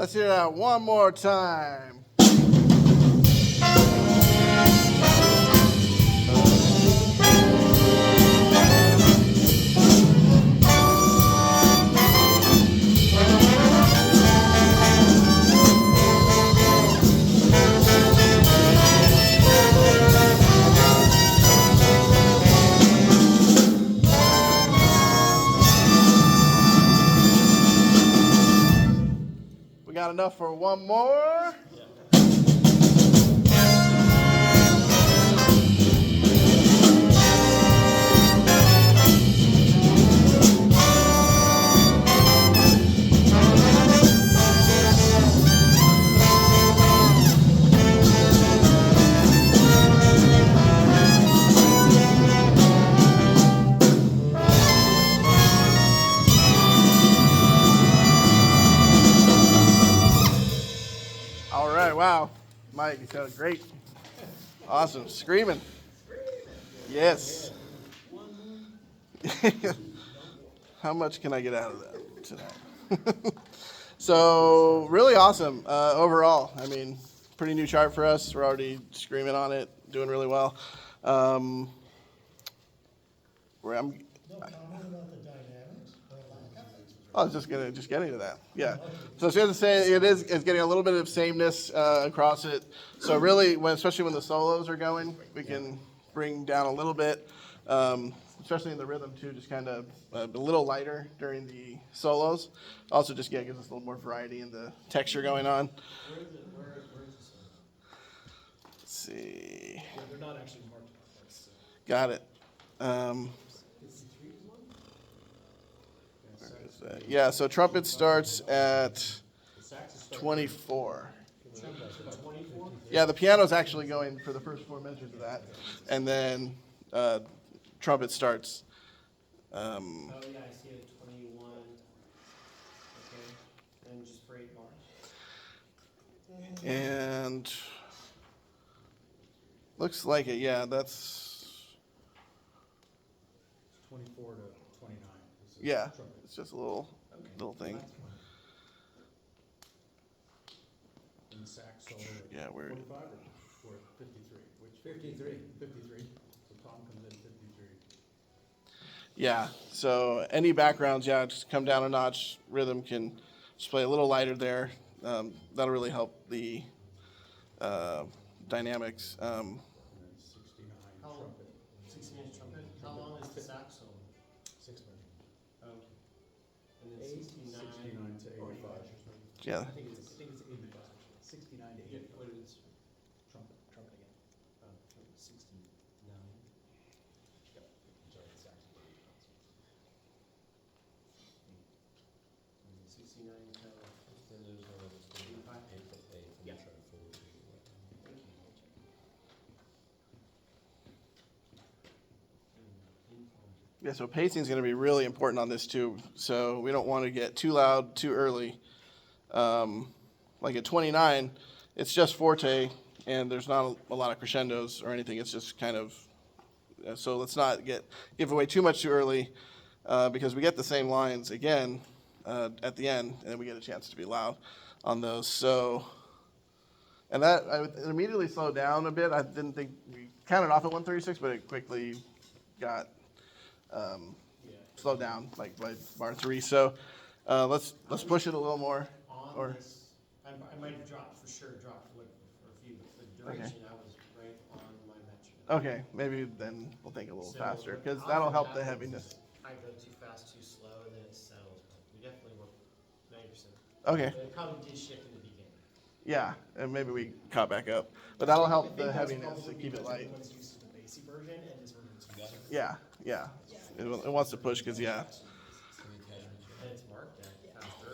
Let's hear that one more time. We got enough for one more. All right, wow. Mike, you sounded great. Awesome. Screaming. Yes. How much can I get out of that tonight? So, really awesome overall. I mean, pretty new chart for us. We're already screaming on it, doing really well. Where I'm, No comment about the dynamics or lack of it? I was just getting to that. Yeah. So as I was saying, it's getting a little bit of sameness across it. So really, especially when the solos are going, we can bring down a little bit, especially in the rhythm too. Just kind of a little lighter during the solos. Also, just gives us a little more variety in the texture going on. Where is the song? Let's see. Yeah, they're not actually marked like so. Got it. Yeah. So trumpet starts at 24. 24? Yeah, the piano's actually going for the first four measures of that, and then trumpet starts. Oh yeah, I see it. 21. Okay, and just for 8 bars. And looks like it. Yeah, that's 24 to 29. yeah. It's just a little thing. And the sax solo. Yeah, we're 25 or 53? Which 53? 53. So Tom comes in 53. yeah. So any backgrounds, yeah, just come down a notch. Rhythm can just play a little lighter there. That'll really help the dynamics. And then 69 How long? trumpet. 16-inch trumpet. How long is the sax solo? 6 minutes. Oh, okay. And then 69. 69 to 85. Yeah. I think it's 85. 69 to Yeah, 85. what is Trumpet. trumpet again? Oh, 69. Sorry, the sax. 69 to 85. Yeah. Thank you. Yeah, so pacing is going to be really important on this too. So we don't want to get too loud too early. Like at 29, it's just forte, and there's not a lot of crescendos or anything. It's just kind of so let's not give away too much too early because we get the same lines again at the end, and then we get a chance to be loud on those. So. And that it immediately slowed down a bit. I didn't think we counted off at 136, but it quickly got slowed down like by bar 3. So let's push it a little more. On Or this, I might have dropped for a few, but the duration I was right on my metric. okay, maybe then we'll think a little So faster what because often that'll help the happens heaviness. is I go too fast, too slow, and then it settles. But we definitely work 90%. Okay, But it probably did shift in the beginning. yeah, and maybe we caught back up, but that'll I help think the that's heaviness to probably keep it because light. everyone's used to the basic version, and this version's faster. Yeah, yeah, it wants to push because yeah. And it's marked at faster.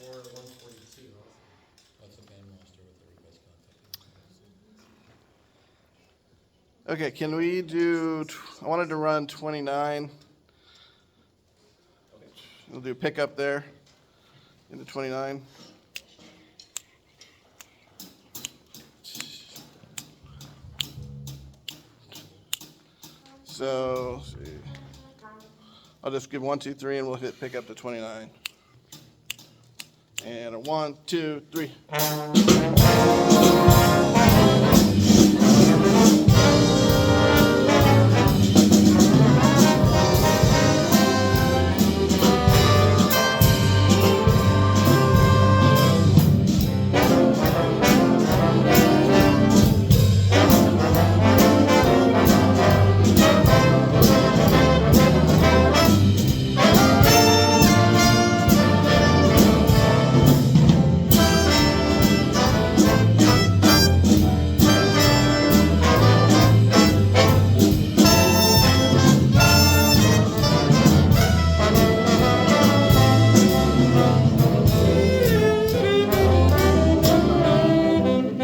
Or 142. That's a bandmaster with the request contact. Okay, can we do? I wanted to run 29. We'll do pickup there into 29. So let's see. I'll just give 1, 2, 3, and we'll hit pickup to 29. And a 1, 2, 3.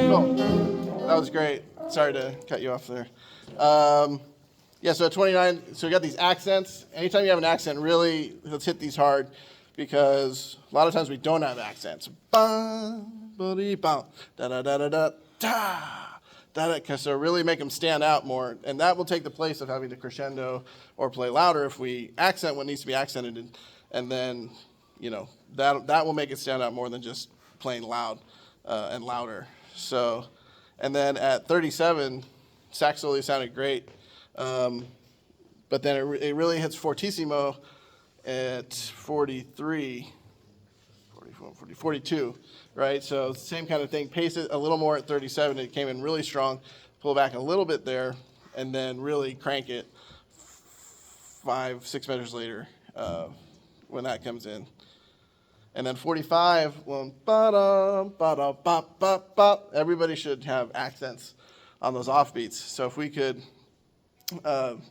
Cool. That was great. Sorry to cut you off there. Yeah, so at 29, so we got these accents. Anytime you have an accent, really, let's hit these hard because a lot of times we don't have accents. Ba, ba-dee, ba, da-da-da-da-da, da, da-da, so really make them stand out more. And that will take the place of having to crescendo or play louder if we accent what needs to be accented. And then, you know, that will make it stand out more than just playing loud and louder. So, and then at 37, sax solo sounded great. But then it really hits fortissimo at 43, 44, 40, 42, right? So same kind of thing. Pace it a little more at 37. It came in really strong. Pull back a little bit there, and then really crank it 5, 6 measures later when that comes in. And then 45, well, ba-da, ba-da, bop, bop, bop. Everybody should have accents on those offbeats. So if we could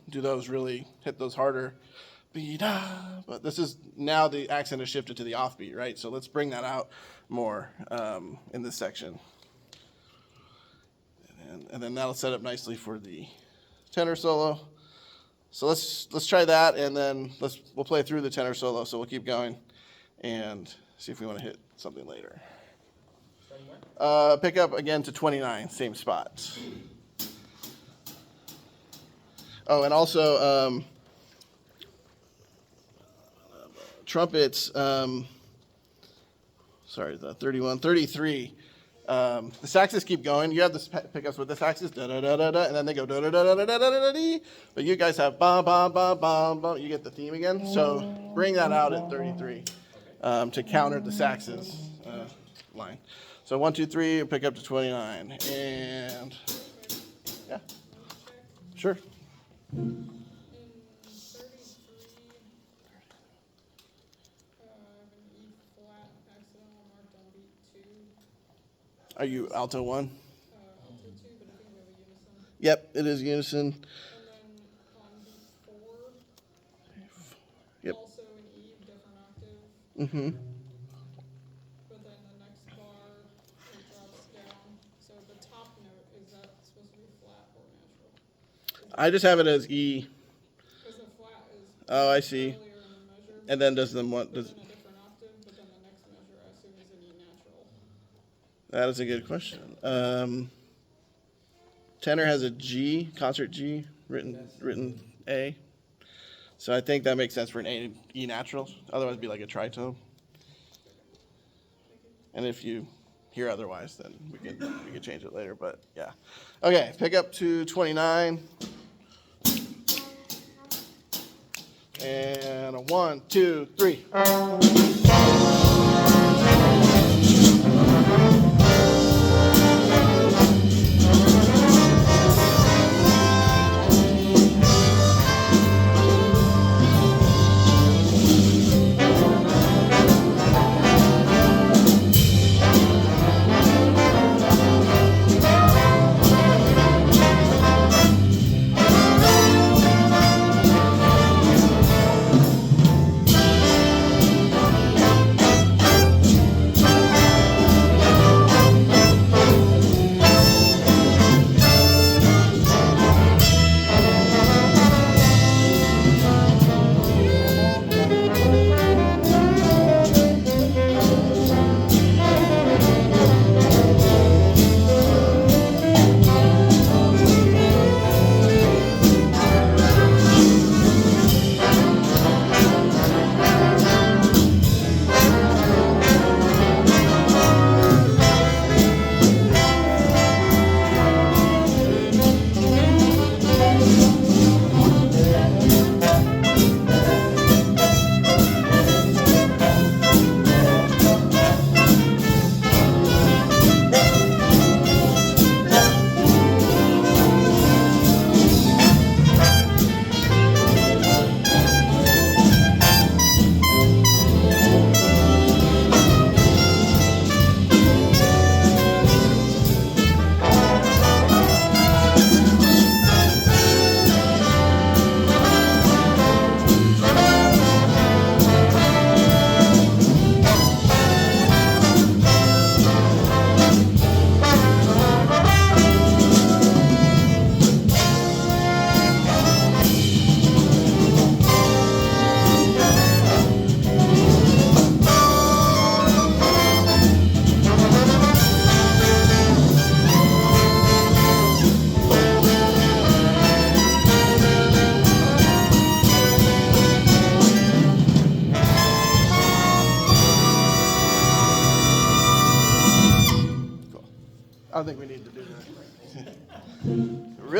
do those, really hit those harder. But this is now the accent is shifted to the offbeat, right? So let's bring that out more in this section. And then that'll set up nicely for the tenor solo. So let's try that, and then we'll play through the tenor solo. So we'll keep going and see if we want to hit something later. Pick up again to 29, same spot. Oh, and also trumpets, the 31, 33. The saxes keep going. You have the pickups with the saxes, da-da-da-da-da, and then they go da-da-da-da-da-da-da-da. But you guys have ba-ba-ba-ba-ba. You get the theme again. So bring that out at 33 to counter the saxes line. So 1, 2, 3, pick up to 29. And, yeah, sure. In 33, I have an E flat accidental marked on beat 2, Are you alto 1? alto 2, but I think we have a unison. Yep, it is unison. And then on beat 4, Yep. also an E, different octave, Mm-hmm. but then the next bar, it drops down. So the top note, is that supposed to be flat or natural? I just have it as E. Because the flat is Oh, I see. earlier in the measure, And then does the what? but Does in a different octave, but then the next measure, I assume, is an E natural. that is a good question. Tenor has a G, concert G, written A. So I think that makes sense for an A E natural. Otherwise, it'd be like a tritone. And if you hear otherwise, then we can change it later. But yeah, okay. Pick up to 29. And a 1, 2, 3.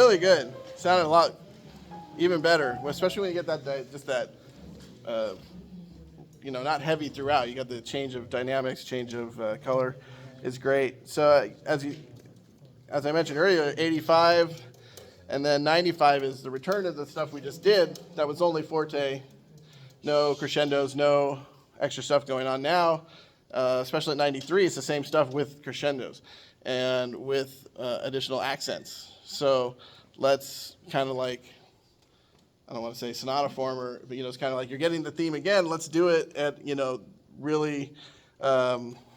really good. Sounded a lot even better, especially when you get that just that, not heavy throughout. You got the change of dynamics, change of color, is great. So as I mentioned earlier, 85, and then 95 is the return of the stuff we just did. That was only forte, no crescendos, no extra stuff going on now. Especially at 93, it's the same stuff with crescendos and with additional accents. So let's kind of like, I don't want to say sonata form, but it's kind of like you're getting the theme again. Let's do it at, really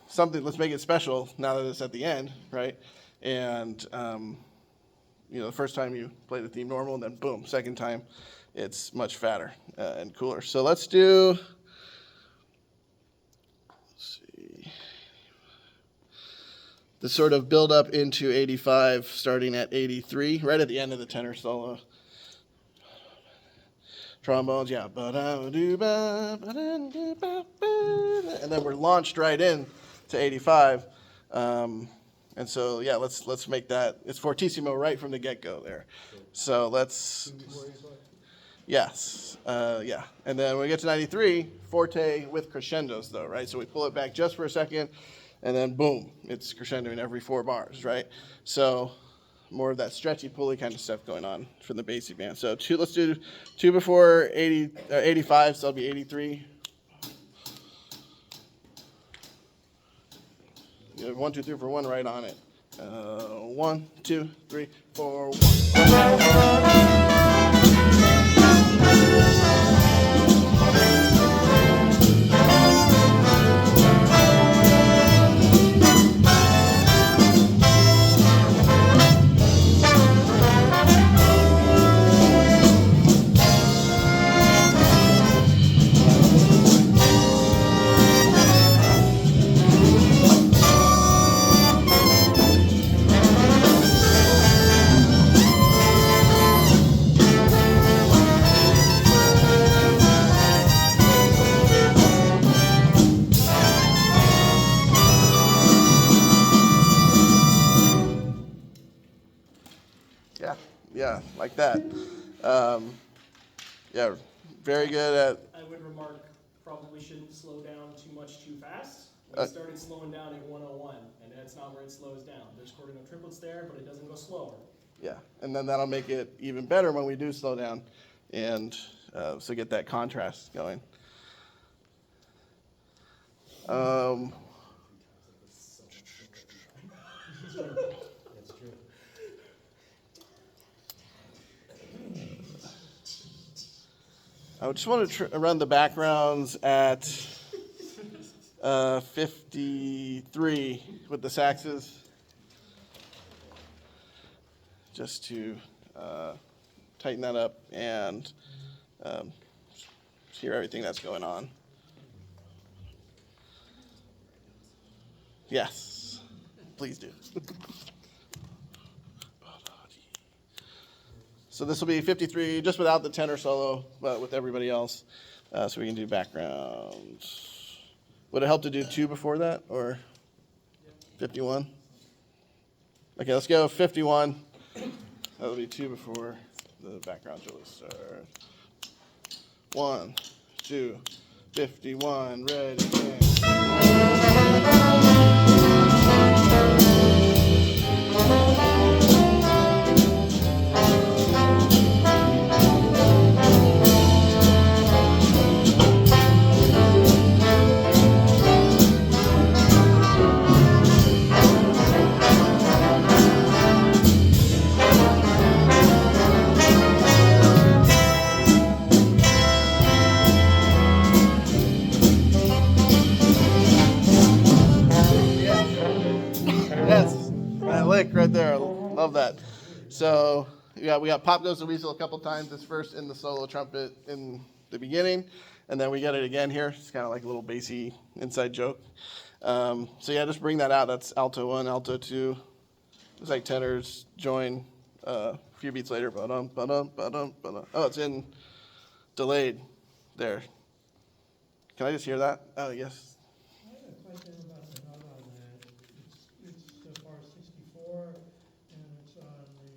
something. Let's make it special now that it's at the end, right? And, the first time you play the theme normal, and then boom, second time it's much fatter and cooler. So let's do. The sort of build up into 85, starting at 83, right at the end of the tenor solo. Trombones, yeah. And then we're launched right in to 85. And so, yeah, let's make that. It's fortissimo right from the get-go there. So let's. Yes, yeah. And then when we get to 93, forte with crescendos, though, right? So we pull it back just for a second. And then boom, it's crescendo in every 4 bars, right? So more of that stretchy pulley kind of stuff going on for the basic band. So let's do 2 before 85, so that'll be 83. You have 1, 2, 3 for 1 right on it. 1, 2, 3, 4, 1. Yeah, like that. Yeah, very good at. I would remark, probably shouldn't slow down too much too fast. We started slowing down at 101, and that's not where it slows down. There's quarter note triplets there, but it doesn't go slower. Yeah, and then that'll make it even better when we do slow down, and so get that contrast going. That's true. I just want to run the backgrounds at 53 with the saxes, just to tighten that up and hear everything that's going on. Yes, please do. So this will be 53, just without the tenor solo, but with everybody else. So we can do backgrounds. Would it help to do 2 before that, or 51? Okay, let's go 51. That'll be 2 before the backgrounds really start. 1, 2, 51, ready, go. Right there, I love that. So we got Pop Goes the Weasel a couple times. This first in the solo trumpet in the beginning, and then we get it again here. It's kind of like a little bassy inside joke. So yeah, just bring that out. That's alto 1, alto 2. It's like tenors join a few beats later. Ba-dum, ba-dum, ba-dum, ba-dum. Oh, it's in delayed there. Can I just hear that? Oh, yes. I have a question about the note on that. It's bar 64, and it's on the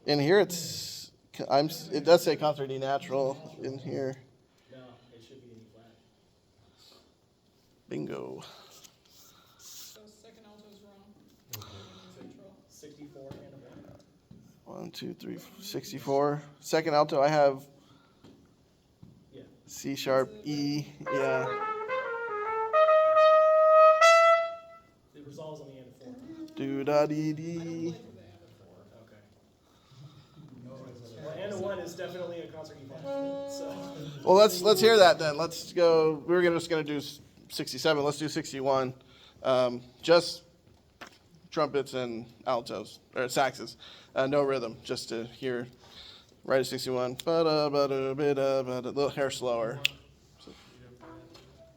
In here, it does say concert E natural in here. No, it should be in E flat. Bingo. So second alto's wrong. Neutral. 64 and a 1. 1, 2, 3, 64. Second alto, I have Yeah. C sharp, E. Yeah. It resolves on the end of 4. Do da dee I don't dee. like the end of 4. Okay. Well, and a 1 is definitely a concert E flat. So, Well, let's hear that then. Let's go. Just gonna do 67. Let's do 61. Just trumpets and altos or saxes. No rhythm, just to hear. Right at 61. Ba-da, ba-da, ba-da, ba-da, a little hair slower.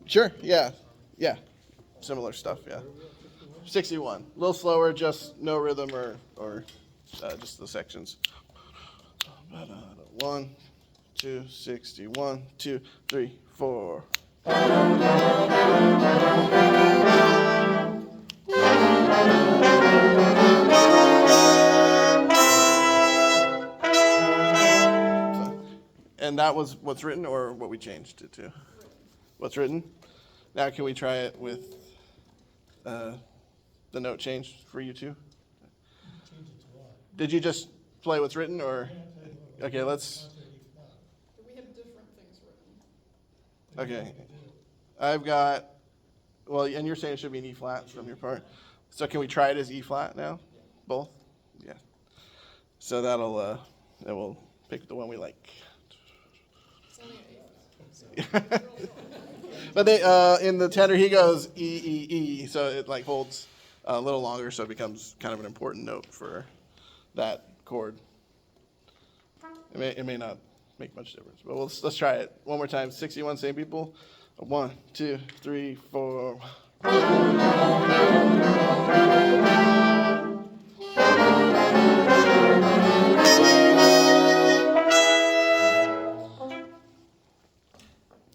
Sure. Yeah. Yeah. Similar stuff. Yeah. 61. A little slower, just no rhythm or just the sections. 1, 2, 61, 2, 3, 4. And that was what's written or what we changed it to? What's written? Now can we try it with the note change for you two? Change it to what? Did you just play what's written or? Okay, let's, We have different things written. okay. I've got, well, and you're saying it should be an E flat from your part. So can we try it as E flat now? Both? Yeah. So it will pick the one we like. It's only an 8. But in the tenor, he goes E, E, E, so it like holds a little longer, so it becomes kind of an important note for that chord. It may not make much difference, but let's try it one more time. 61, same people. 1, 2, 3, 4.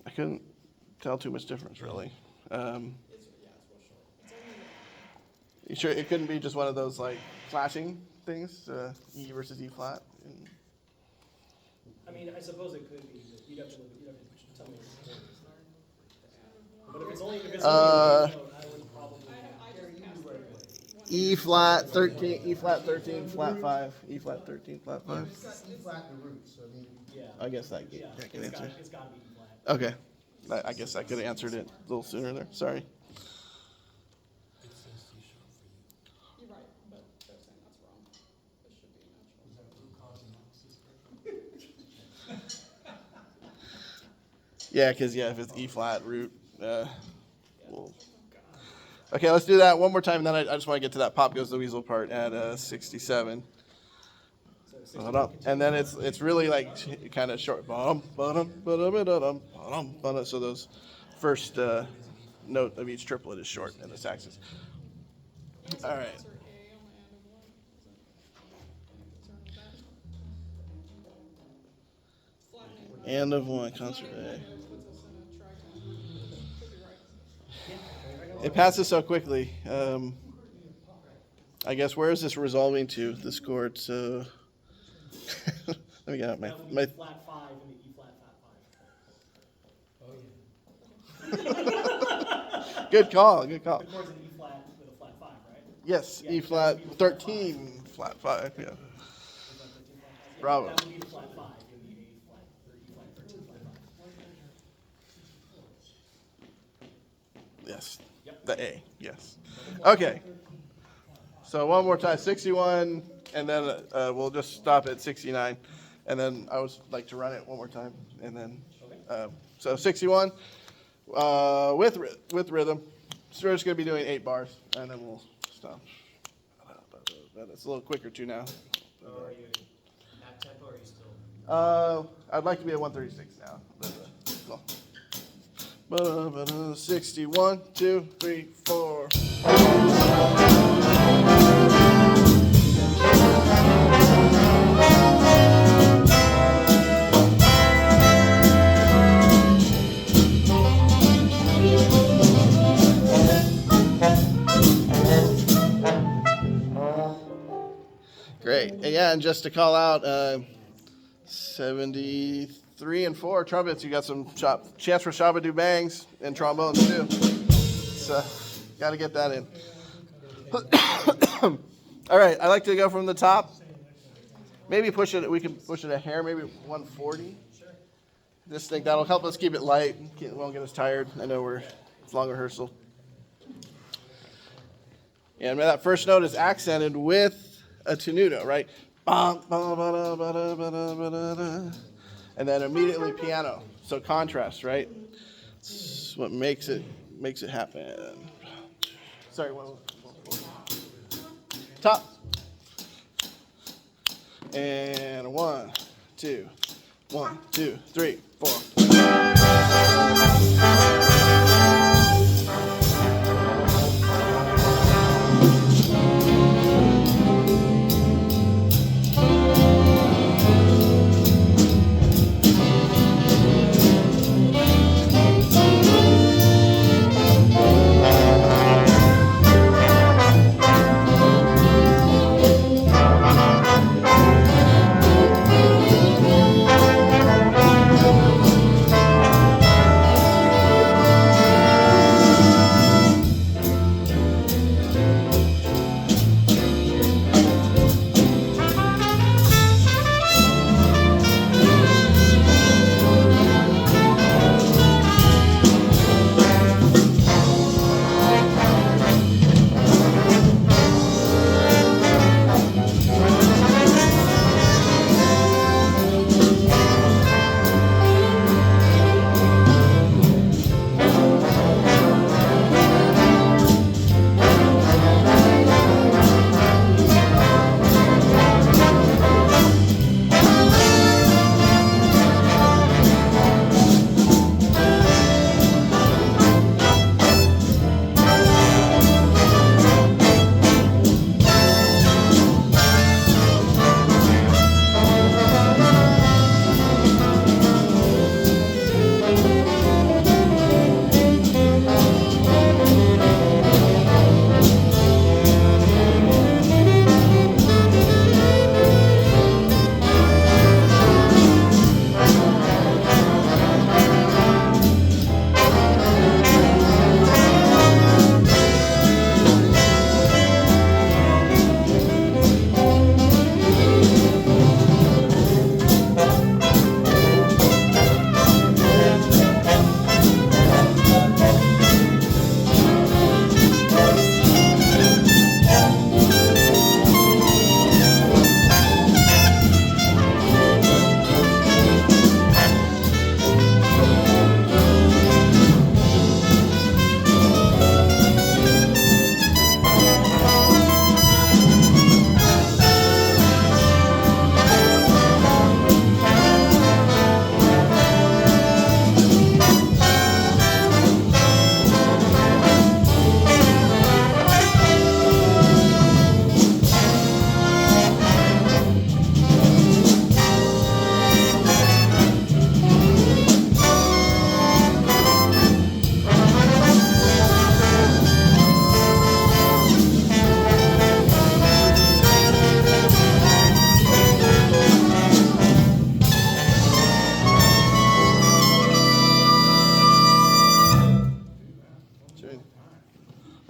I couldn't tell too much difference, really. It's real short. It's only You sure it couldn't be just one of those like flashing things, E versus E flat? I mean, I suppose it could be, but you'd have to tell me. But if it's only, a note, I would probably. I just passed through it. E flat 13, E flat 13, flat 5, E flat 13, flat 5. It's got E flat in the roots, so I mean, Yeah. I guess that Yeah, can it's answer. gotta be E flat. Okay, I guess I could have answered it a little sooner there. Sorry. It says C sharp for you. You're right, but they're saying that's wrong. It should be natural. Yeah, because if it's E flat root, we'll. Okay, let's do that one more time, and then I just want to get to that Pop Goes the Weasel part at 67. And then it's really like kind of short. So those first note of each triplet is short in the saxes. All right. Concert A on the end of 1. Is there any Flattening. End of 1, concert A. Puts us in a tricone. Could be right. It passes so quickly. I guess where is this resolving to? This chord. So let me get out That would my be flat 5 and the E flat Oh, yeah. good call. Good call. 5. The chord's an E flat with a flat 5, right? Yes, Yeah, E that flat would be the flat 13, flat 5. Yeah. E flat 13 flat 5. Yeah, Bravo. That would be the flat 5 in the A flat, or E flat 13 flat 5. Yes. Yep. The A. Yes. Okay. So one more time, 61, and then we'll just stop at 69, and then I would like to run it one more time, and then so 61 with rhythm. So we're just gonna be doing 8 bars, and then we'll stop. It's a little quicker too now. Or are you at tempo, or are you still? I'd like to be at 136 now. Cool. 61, 2, 3, 4. Great. right, and yeah, and just to call out, 73 and 4 trumpets. You got some chance for shabba-do bangs and trombones too. So, got to get that in. All right, I like to go from the top. Maybe push it. We can push it a hair, maybe 140. Just think that'll help us keep it light. Won't get us tired. I know it's long rehearsal. And that first note is accented with a tenuto, right? And then immediately piano. So contrast, right? It's what makes it happen. Sorry, top. And 1, 2, 1, 2, 3, 4.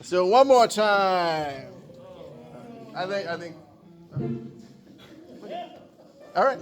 So one more time. I think. All right.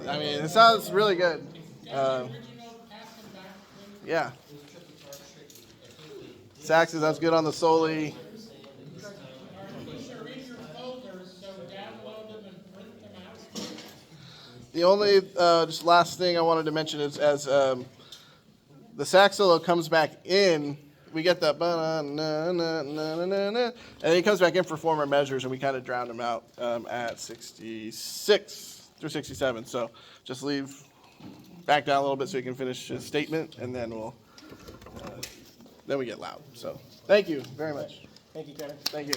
I mean, it sounds really good. Yeah. Saxes, that's good on the Soli. The only just last thing I wanted to mention is as the sax solo comes back in we get that and then he comes back in for 4 more measures, and we kind of drowned him out at 66 through 67. So just leave back down a little bit so he can finish his statement, and then then we get loud. So thank you very much. Thank you, Kevin. Thank you.